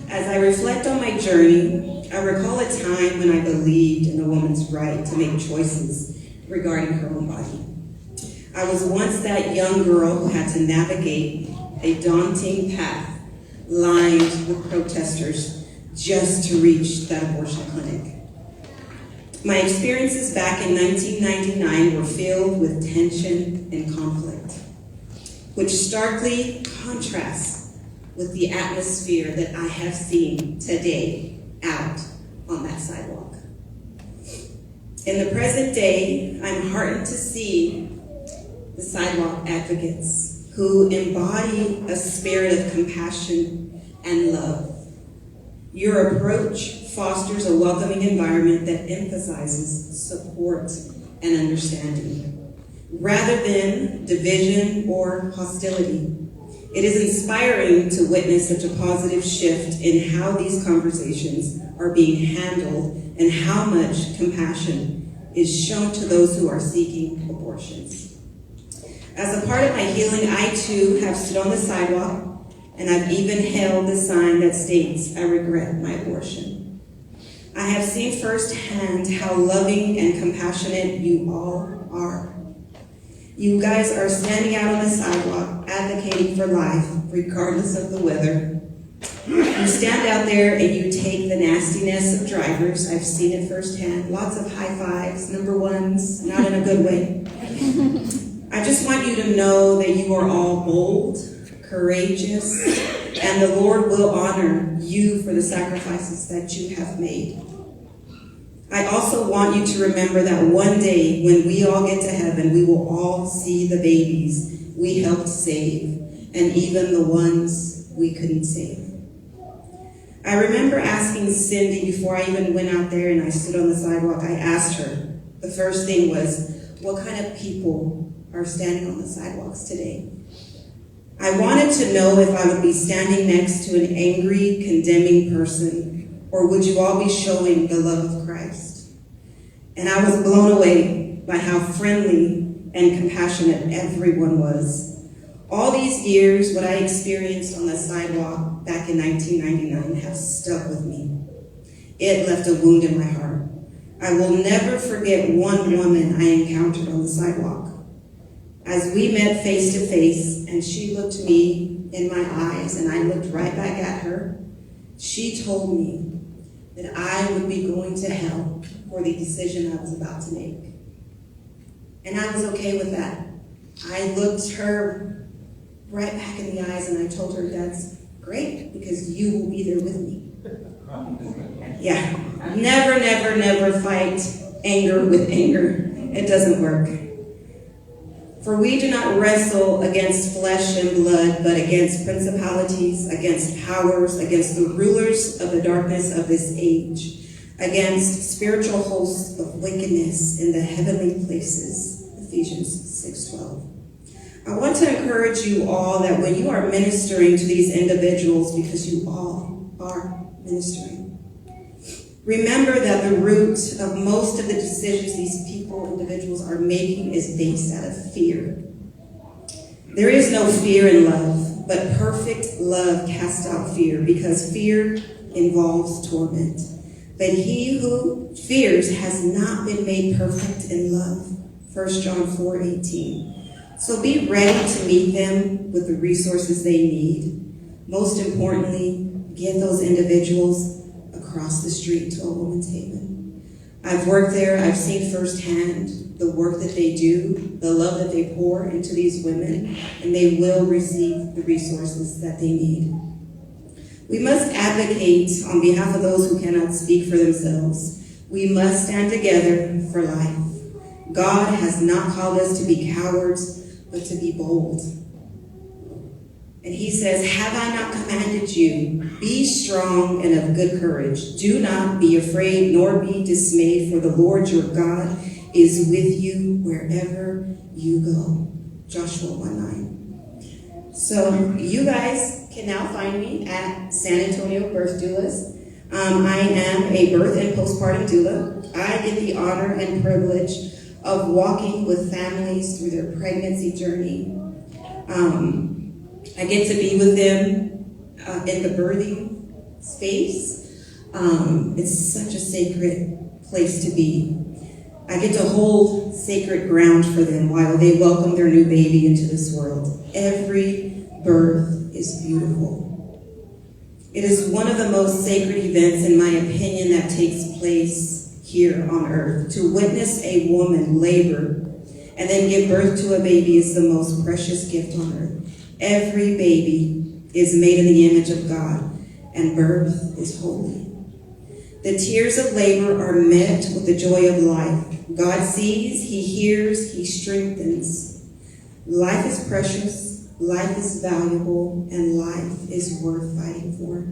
As I reflect on my journey, I recall a time when I believed in a woman's right to make choices regarding her own body. I was once that young girl who had to navigate a daunting path lined with protesters just to reach that abortion clinic. My experiences back in 1999 were filled with tension and conflict, which starkly contrasts with the atmosphere that I have seen today out on that sidewalk. In the present day, I'm heartened to see the sidewalk advocates who embody a spirit of compassion and love. Your approach fosters a welcoming environment that emphasizes support and understanding, rather than division or hostility. It is inspiring to witness such a positive shift in how these conversations are being handled and how much compassion is shown to those who are seeking abortions. As a part of my healing, I too have stood on the sidewalk, and I've even held the sign that states, "I regret my abortion." I have seen firsthand how loving and compassionate you all are. You guys are standing out on the sidewalk, advocating for life, regardless of the weather. You stand out there and you take the nastiness of drivers. I've seen it firsthand. Lots of high fives, number ones, not in a good way. I just want you to know that you are all bold, courageous, and the Lord will honor you for the sacrifices that you have made. I also want you to remember that one day when we all get to heaven, we will all see the babies we helped save, and even the ones we couldn't save. I remember asking Cindy before I even went out there and I stood on the sidewalk, I asked her, the first thing was, what kind of people are standing on the sidewalks today? I wanted to know if I would be standing next to an angry, condemning person, or would you all be showing the love of Christ? And I was blown away by how friendly and compassionate everyone was. All these years, what I experienced on the sidewalk back in 1999 has stuck with me. It left a wound in my heart. I will never forget one woman I encountered on the sidewalk. As we met face to face and she looked me in my eyes and I looked right back at her, she told me that I would be going to hell for the decision I was about to make. And I was okay with that. I looked her right back in the eyes and I told her, that's great, because you will be there with me. Yeah, never, never, never fight anger with anger. It doesn't work. For we do not wrestle against flesh and blood, but against principalities, against powers, against the rulers of the darkness of this age, against spiritual hosts of wickedness in the heavenly places. Ephesians 6:12. I want to encourage you all that when you are ministering to these individuals, because you all are ministering, remember that the root of most of the decisions these individuals are making is based out of fear. There is no fear in love, but perfect love casts out fear, because fear involves torment. But he who fears has not been made perfect in love. 1 John 4:18. So be ready to meet them with the resources they need. Most importantly, get those individuals across the street to a woman's haven. I've worked there. I've seen firsthand the work that they do, the love that they pour into these women, and they will receive the resources that they need. We must advocate on behalf of those who cannot speak for themselves. We must stand together for life. God has not called us to be cowards, but to be bold. And he says, have I not commanded you? Be strong and of good courage. Do not be afraid, nor be dismayed, for the Lord your God is with you wherever you go. Joshua 1:9. So you guys can now find me at San Antonio Birth Doulas. I am a birth and postpartum doula. I get the honor and privilege of walking with families through their pregnancy journey. I get to be with them in the birthing space. It's such a sacred place to be. I get to hold sacred ground for them while they welcome their new baby into this world. Every birth is beautiful. It is one of the most sacred events, in my opinion, that takes place here on earth. To witness a woman labor and then give birth to a baby is the most precious gift on earth. Every baby is made in the image of God, and birth is holy. The tears of labor are met with the joy of life. God sees, He hears, He strengthens. Life is precious, life is valuable, and life is worth fighting for.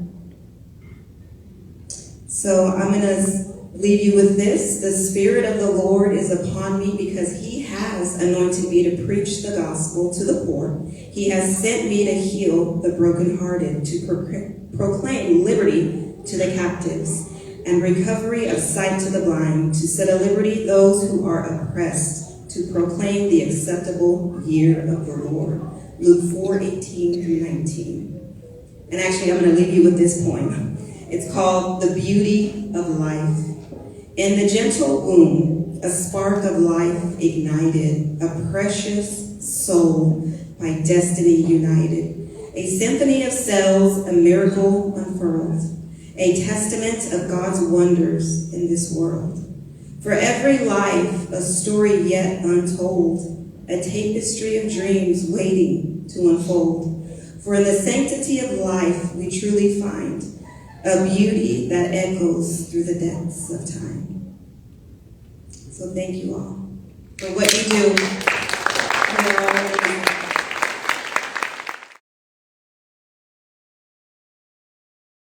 So I'm going to leave you with this. The Spirit of the Lord is upon me because He has anointed me to preach the gospel to the poor. He has sent me to heal the brokenhearted, to proclaim liberty to the captives, and recovery of sight to the blind, to set at liberty those who are oppressed, to proclaim the acceptable year of the Lord. Luke 4:18-19. And actually, I'm going to leave you with this poem. It's called The Beauty of Life. In the gentle womb, a spark of life ignited, a precious soul by destiny united. A symphony of cells, a miracle unfurled. A testament of God's wonders in this world. For every life, a story yet untold, a tapestry of dreams waiting to unfold. For in the sanctity of life, we truly find a beauty that echoes through the depths of time. So thank you all for what you do.